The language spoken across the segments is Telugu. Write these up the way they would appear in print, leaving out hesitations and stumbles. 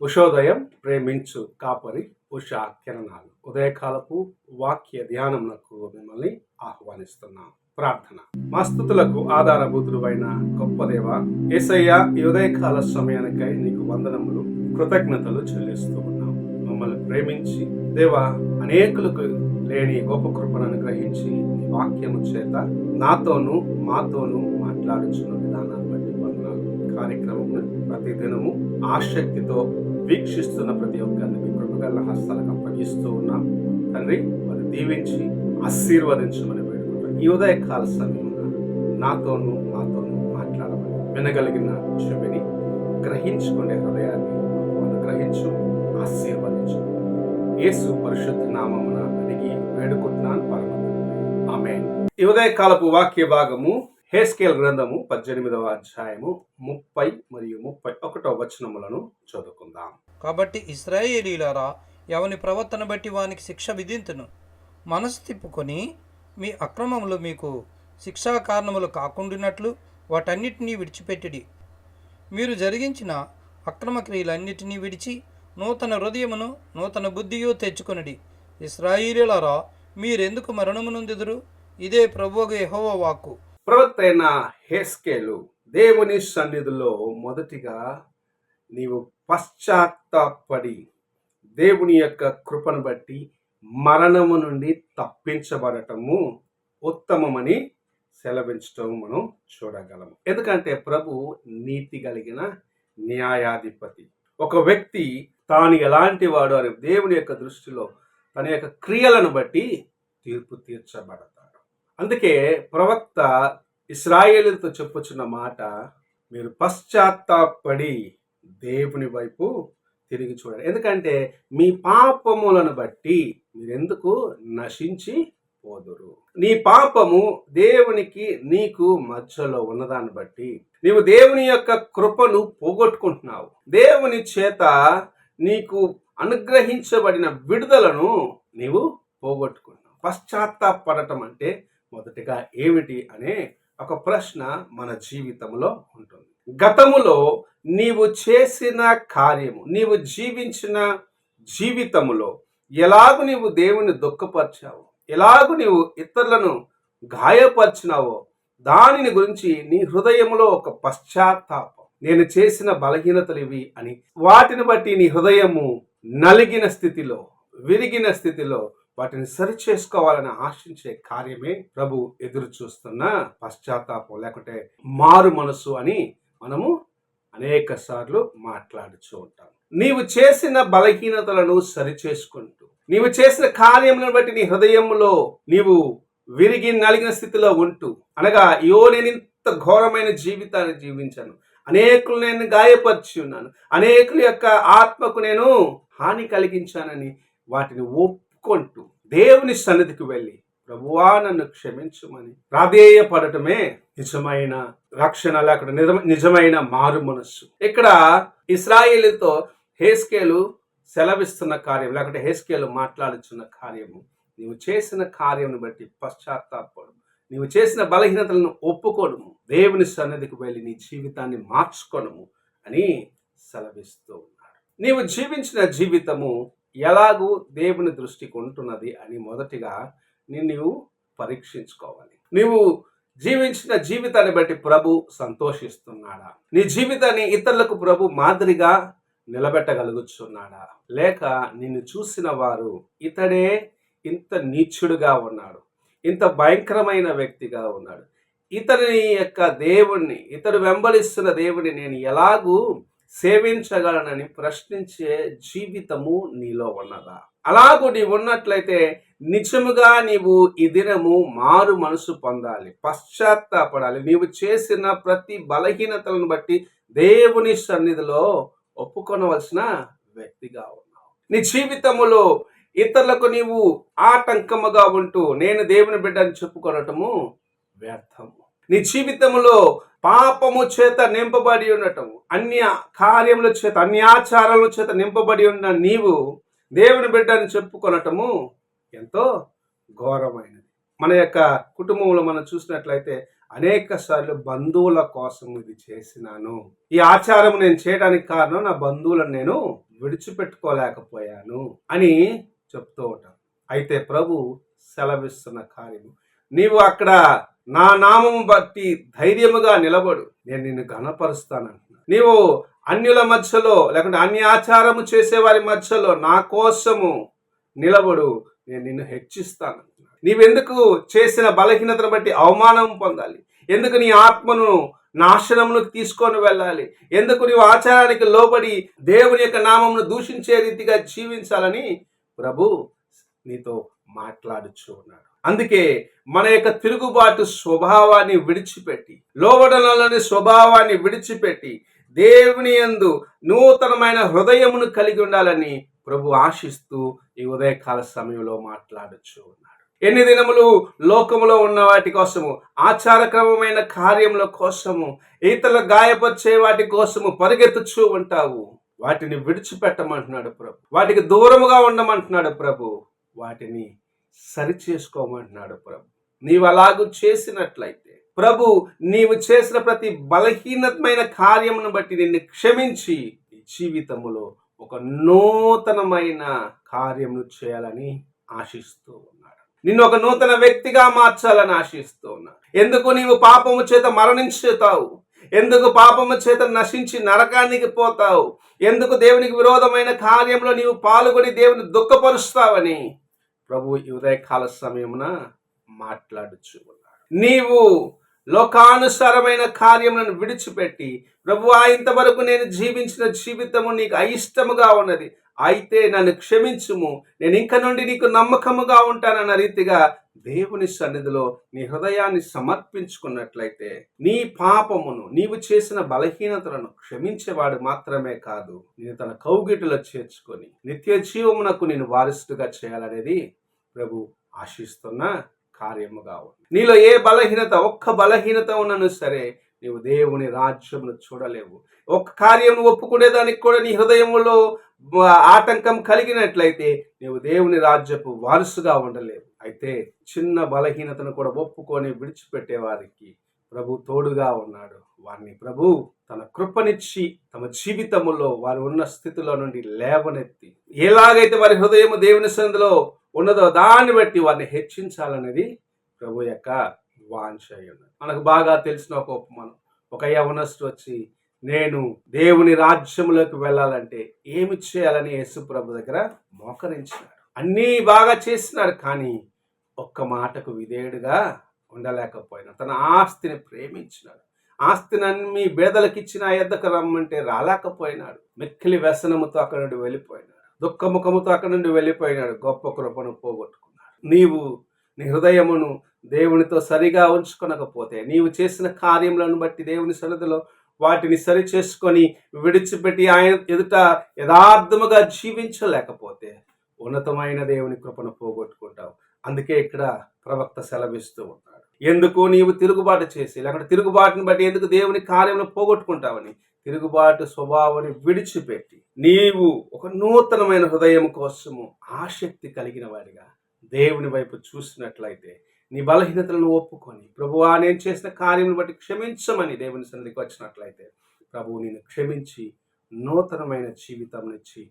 ఉషోదయం ప్రేమించు కాపరి ఉషా కిరణాలు ఉదయకాలపు వాక్య ధ్యానమునకు మిమ్మల్ని ఆహ్వానిస్తున్నాం. ప్రార్థన. మా స్తుతులకు ఆధారభూతుడైన గొప్ప దేవ యేసయ్య, ఈ ఉదయకాల సమయానికై నీకు వందనములు, కృతజ్ఞతలు చెల్లిస్తూ ఉన్నాం. మమ్మల్ని ప్రేమించి దేవా, అనేకులకు లేని గొప్ప కృపను అనుగ్రహించి నీ వాక్యము చేత నాతోనూ మాతోనూ మాట్లాడుచున్న విధానాన్ని బట్టి వందనాలు. కార్యక్రమము ప్రతిదినము ఆసక్తితో వీక్షిస్తున్న ప్రతి ఒక్కరిని మీ కృపగల హస్తాలకు అప్పగిస్తూ ఉన్నాం తండ్రి. వారిని దీవించి ఆశీర్వదించమని వేడుకుంటాం. ఈ ఉదయకాల సమయంలో నాతోనూ మాతోనూ మాట్లాడమని వినగలిగిన చెవిని, గ్రహించుకునే హృదయాన్ని అనుగ్రహించు, ఆశీర్వదించు. యేసు పరిశుద్ధ నామమున అడిగి వేడుకుంటున్నాను పరమ ఆమేన్. ఈ ఉదయకాలపు వాక్య భాగము హెస్కేలు గ్రంథము 18వ అధ్యాయము 30 మరియు 31వ వచనములను చదువుకుందాం. కాబట్టి ఇశ్రాయేలీయులారా, ఎవని ప్రవర్తన బట్టి వానికి శిక్ష విధింతును. మనసు తిప్పుకొని మీ అక్రమములు మీకు శిక్షా కారణములు కాకుండానట్లు వాటన్నిటినీ విడిచిపెట్టిడి. మీరు జరిగించిన అక్రమ క్రియలన్నిటినీ విడిచి నూతన హృదయమును నూతన బుద్ధియు తెచ్చుకొనిడి. ఇశ్రాయేలీయులారా, మీరెందుకు మరణమునొందెదరు? ఇదే ప్రభువగు యెహోవా వాక్కు. ప్రవక్త అయిన హెస్కేలు దేవుని సన్నిధిలో మొదటిగా నీవు పశ్చాత్తాపడి దేవుని యొక్క కృపను బట్టి మరణము నుండి తప్పించబడటము ఉత్తమమని సెలవించటం మనం చూడగలము. ఎందుకంటే ప్రభు నీతి కలిగిన న్యాయాధిపతి. ఒక వ్యక్తి తాను ఎలాంటి వాడు అని దేవుని యొక్క దృష్టిలో తన యొక్క క్రియలను బట్టి తీర్పు తీర్చబడతాడు. అందుకే ప్రవక్త ఇశ్రాయేలుతో చెప్పుచున్న మాట, మీరు పశ్చాత్తాపడి దేవుని వైపు తిరిగి చూడండి. ఎందుకంటే మీ పాపములను బట్టి మీరెందుకు నశించి పోదురు. నీ పాపము దేవునికి నీకు మధ్యలో ఉన్నదాన్ని బట్టి నీవు దేవుని యొక్క కృపను పోగొట్టుకుంటున్నావు. దేవుని చేత నీకు అనుగ్రహించబడిన విడుదలను నీవు పోగొట్టుకుంటున్నావు. పశ్చాత్తాపడటం అంటే మొదటిగా ఏమిటి అనే ఒక ప్రశ్న మన జీవితంలో ఉంటుంది. గతములో నీవు చేసిన కార్యము, నీవు జీవించిన జీవితములో ఎలాగూ నీవు దేవుని దుఃఖపరిచావు, ఎలాగూ నీవు ఇతరులను గాయపరిచినావో దానిని గురించి నీ హృదయంలో ఒక పశ్చాత్తాపం, నేను చేసిన బలహీనతలు ఇవి అని వాటిని బట్టి నీ హృదయము నలిగిన స్థితిలో, విరిగిన స్థితిలో వాటిని సరి చేసుకోవాలని ఆశించే కార్యమే ప్రభు ఎదురు చూస్తున్న పశ్చాత్తాపం, లేకుంటే మారు మనసు అని మనము అనేక సార్లు మాట్లాడుతూ ఉంటాం. నీవు చేసిన బలహీనతలను సరి చేసుకుంటూ, నీవు చేసిన కార్యములను బట్టి నీ హృదయంలో నీవు విరిగి నలిగిన స్థితిలో ఉంటూ, అనగా నేను ఇంత ఘోరమైన జీవితాన్ని జీవించాను, అనేకులు నేను గాయపరిచి ఉన్నాను, అనేకుల యొక్క ఆత్మకు నేను హాని కలిగించానని వాటిని ఒప్పుకుంటూ దేవుని సన్నిధికి వెళ్ళి, ప్రభువా నన్ను క్షమించుమని ప్రాధేయపడటమే నిజమైన రక్షణ, లేకుండా నిజమైన మారు మనస్సు. ఇక్కడ ఇశ్రాయేలుతో హెస్కేలు సెలవిస్తున్న కార్యం, లేకుంటే హెస్కేలు మాట్లాడుతున్న కార్యము, నీవు చేసిన కార్యమును బట్టి పశ్చాత్తాపడు, నీవు చేసిన బలహీనతలను ఒప్పుకోవడము, దేవుని సన్నిధికి వెళ్ళి నీ జీవితాన్ని మార్చుకోవడము అని సెలవిస్తూ ఉన్నాడు. నీవు జీవించిన జీవితము ఎలాగూ దేవుని దృష్టికి ఉంటున్నది అని మొదటిగా నీవు పరీక్షించుకోవాలి. నీవు జీవించిన జీవితాన్ని బట్టి ప్రభు సంతోషిస్తున్నాడా? నీ జీవితాన్ని ఇతరులకు ప్రభు మాదిరిగా నిలబెట్టగలుగుతున్నాడా? లేక నిన్ను చూసిన వారు ఇతడే ఇంత నీచుడుగా ఉన్నాడు, ఇంత భయంకరమైన వ్యక్తిగా ఉన్నాడు, ఇతని యొక్క దేవుణ్ణి, ఇతడు వెంబడిస్తున్న దేవుని నేను ఎలాగూ సేవించగలనని ప్రశ్నించే జీవితము నీలో ఉన్నదా? అలాగూ నీవు ఉన్నట్లయితే నిజముగా నీవు ఈ దినము మారు మనసు పొందాలి, పశ్చాత్తాపడాలి. నీవు చేసిన ప్రతి బలహీనతలను బట్టి దేవుని సన్నిధిలో ఒప్పుకొనవలసిన వ్యక్తిగా ఉన్నావు. నీ జీవితములో ఇతరులకు నీవు ఆటంకముగా ఉంటూ నేను దేవుని బిడ్డని చెప్పుకొనటము వ్యర్థము. నీ జీవితంలో పాపము చేత నింపబడి ఉండటం, అన్య కార్యముల చేత, అన్యాచారాల చేత నింపబడి ఉన్న నీవు దేవుని బిడ్డని చెప్పుకొనటము ఎంతో ఘోరమైనది. మన యొక్క కుటుంబంలో మనం చూసినట్లయితే అనేక సార్లు బంధువుల కోసం ఇది చేసినాను, ఈ ఆచారం నేను చేయడానికి కారణం నా బంధువులను నేను విడిచిపెట్టుకోలేకపోయాను అని చెప్తూ ఉంటాను. అయితే ప్రభు సెలవిస్తున్న కార్యము, నీవు అక్కడ నా నామము బట్టి ధైర్యముగా నిలబడు, నేను నిన్ను ఘనపరుస్తానంటున్నా. నీవు అన్యుల మధ్యలో లేకుంటే అన్య ఆచారము చేసేవారి మధ్యలో నా కోసము నిలబడు, నేను నిన్ను హెచ్చిస్తాను. నీవెందుకు చేసిన బలహీనతను బట్టి అవమానం పొందాలి? ఎందుకు నీ ఆత్మను నాశనములకు తీసుకొని వెళ్ళాలి? ఎందుకు నీవు ఆచారానికి లోబడి దేవుని యొక్క నామమును దూషించే రీతిగా జీవించాలని ప్రభు నీతో మాట్లాడుచు ఉన్నాడు. అందుకే మన యొక్క తిరుగుబాటు స్వభావాన్ని విడిచిపెట్టి, లోబడలోని స్వభావాన్ని విడిచిపెట్టి దేవుని యందు నూతనమైన హృదయమును కలిగి ఉండాలని ప్రభు ఆశిస్తూ ఈ ఉదయకాల సమయంలో మాట్లాడుచు ఉన్నాడు. ఎన్ని దినములు లోకములో ఉన్న వాటి కోసము, ఆచారక్రమమైన కార్యముల కోసము, ఇతరుల గాయపరిచే వాటి కోసము పరిగెత్తుచూ ఉంటావు. వాటిని విడిచిపెట్టమంటున్నాడు ప్రభు. వాటికి దూరముగా ఉండమంటున్నాడు ప్రభు. వాటిని సరి చేసుకోమంటున్నాడు ప్రభు. నీవు అలాగూ చేసినట్లయితే ప్రభు నీవు చేసిన ప్రతి బలహీనమైన కార్యమును బట్టి నిన్ను క్షమించి నీ జీవితములో ఒక నూతనమైన కార్యమును చేయాలని ఆశిస్తూ ఉన్నాడు. నిన్ను ఒక నూతన వ్యక్తిగా మార్చాలని ఆశిస్తూ ఉన్నాడు. ఎందుకు నీవు పాపము చేత మరణించుతావు? ఎందుకు పాపము చేత నశించి నరకానికి పోతావు? ఎందుకు దేవునికి విరోధమైన కార్యంలో నీవు పాల్గొని దేవుని దుఃఖపరుస్తావని ప్రభు ఈ ఉదయకాల సమయమున మాట్లాడుచు ఉన్నాడు. నీవు లోకానుసారమైన కార్యములను విడిచిపెట్టి, ప్రభువా ఇంతవరకు నేను జీవించిన జీవితము నీకు అయిష్టముగా ఉన్నది, అయితే నన్ను క్షమించుము, నేను ఇంక నుండి నీకు నమ్మకముగా ఉంటానన్న రీతిగా దేవుని సన్నిధిలో నీ హృదయాన్ని సమర్పించుకున్నట్లయితే నీ పాపమును, నీవు చేసిన బలహీనతలను క్షమించేవాడు మాత్రమే కాదు, నేను తన కౌగిటిలో చేర్చుకొని నిత్య జీవమునకు నేను వారసుగా చేయాలనేది ప్రభు ఆశిస్తున్న కార్యముగా ఉంది. నీలో ఏ బలహీనత, ఒక్క బలహీనత ఉన్నను సరే నీవు దేవుని రాజ్యమును చూడలేవు. ఒక్క కార్యం ఒప్పుకునేదానికి కూడా నీ హృదయంలో ఆటంకం కలిగినట్లయితే నీవు దేవుని రాజ్యపు వారసుగా ఉండలేవు. అయితే చిన్న బలహీనతను కూడా ఒప్పుకొని విడిచిపెట్టే వారికి ప్రభు తోడుగా ఉన్నాడు. వారిని ప్రభు తన కృపనిచ్చి తమ జీవితంలో వారు ఉన్న స్థితిలో నుండి లేవనెత్తి, ఎలాగైతే వారి హృదయము దేవుని సన్నిధిలో ఉన్నదో దాన్ని బట్టి వారిని హెచ్చించాలనేది ప్రభు యొక్క వాంఛ. మనకు బాగా తెలిసిన ఒక ఉపమానం, ఒక యవనస్తుడు వచ్చి నేను దేవుని రాజ్యములోకి వెళ్ళాలంటే ఏమి చేయాలని యేసు ప్రభు దగ్గర మోకరించినాడు. అన్నీ బాగా చేసినాడు, కానీ ఒక్క మాటకు విధేయుడుగా ఉండలేకపోయినాడు. తన ఆస్తిని ప్రేమించినాడు. ఆస్తిని అన్ని బేదలకు ఇచ్చిన ఎద్దకు రమ్మంటే రాలేకపోయినాడు. మిక్కిలి వ్యసనముతో అక్కడి నుండి వెళ్ళిపోయినాడు. దుఃఖముఖముతో అక్కడి నుండి వెళ్ళిపోయినాడు. గొప్ప కృపను పోగొట్టుకున్నాడు. నీవు నీ హృదయమును దేవునితో సరిగా ఉంచుకొనకపోతే, నీవు చేసిన కార్యములను బట్టి దేవుని సన్నిధిలో వాటిని సరి చేసుకొని విడిచిపెట్టి ఆయన ఎదుట యథార్థముగా జీవించలేకపోతే ఉన్నతమైన దేవుని కృపను పోగొట్టుకుంటావు. అందుకే ఇక్కడ ప్రవక్త సెలవిస్తూ ఉంటాడు, ఎందుకు నీవు తిరుగుబాటు చేసి, లేకుంటే తిరుగుబాటుని బట్టి ఎందుకు దేవుని కార్యమును పోగొట్టుకుంటావని, తిరుగుబాటు స్వభావాన్ని విడిచిపెట్టి నీవు ఒక నూతనమైన హృదయం కోసము ఆసక్తి కలిగిన వాడిగా దేవుని వైపు చూసినట్లయితే, నీ బలహీనతలను ఒప్పుకొని ప్రభువా నేను చేసిన కార్యమును బట్టి క్షమించమని దేవుని సన్నిధికి వచ్చినట్లయితే ప్రభువు నిన్ను క్షమించి నూతనమైన జీవితం నుంచి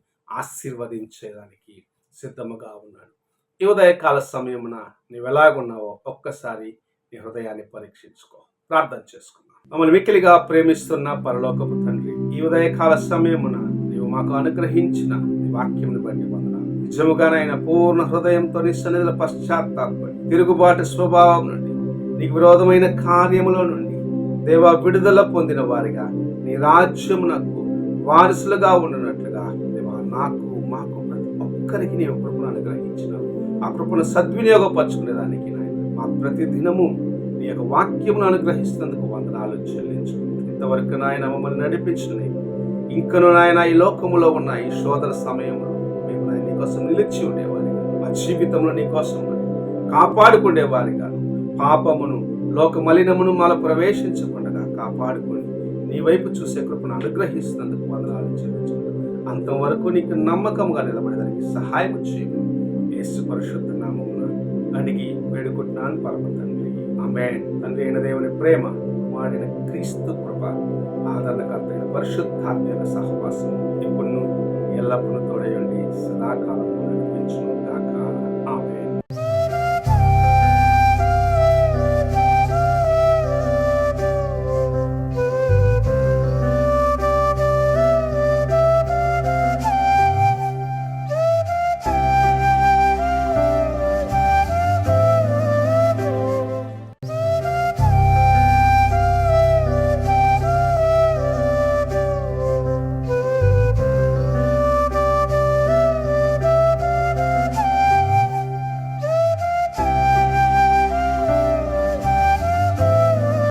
ఆశీర్వదించేదానికి సిద్ధముగా ఉన్నాడు. ఈ ఉదయకాల సమయమున నీవు ఎలాగున్నావో ఒక్కసారి నీ హృదయాన్ని పరీక్షించుకో. ప్రార్థన చేసుకున్నావు. మమ్మల్ని మిక్కిలిగా ప్రేమిస్తున్న పరలోకపు తండ్రి, ఈ ఉదయకాల సమయమున నీవు మాకు అనుగ్రహించిన నీ వాక్యమును బట్టి వందనాలు. నిజముగానైనా పూర్ణ హృదయంతో నీ సన్నిధిలో పశ్చాత్తాపడి తిరుగుబాటు స్వభావం నుండి, నీకు విరోధమైన కార్యములో నుండి దేవా విడుదల పొందిన వారిగా నీ రాజ్యమునకు వారసులుగా ఉండినట్లుగా దేవా నాకు మాకు ప్రతి ఒక్కరికి నీవు కృపను అనుగ్రహించినావు. ఆ కృపను సద్వినియోగపరచుకునేదానికి నాయన మాకు ప్రతి దినము నీ యొక్క వాక్యమును అనుగ్రహిస్తున్నందుకు వందనాలు చెల్లించు. ఇంతవరకు నాయన మమ్మల్ని నడిపించిన ఇంకను నాయన ఈ లోకములో ఉన్న ఈ శోధన సమయంలో మేము నీకోసం నిలిచి ఉండేవారిగా, మా జీవితంలో నీకోసం కాపాడుకునేవారిగా, పాపమును లోక మలినమును మాలో ప్రవేశించకుండా కాపాడుకొని నీ వైపు చూసే కృపను అనుగ్రహిస్తున్నందుకు వందనాలు చెల్లించు. అంతవరకు నీకు నమ్మకంగా నిలబడేదానికి సహాయం చేయమని యేసు పరిశుద్ధ నామమున అడిగి వేడుకుంటున్నాను పరమ తండ్రి, ఆమేన్. తండ్రి అయిన దేవుని ప్రేమ, కుమారుడైన క్రీస్తు కృప, ఆదరణకర్త అయిన పరిశుద్ధాత్మ సహవాసం ఇప్పుడు ఎల్లప్పుడూ తోడయండి, సదాకాలం నడిపించును గాక. ఆమేన్.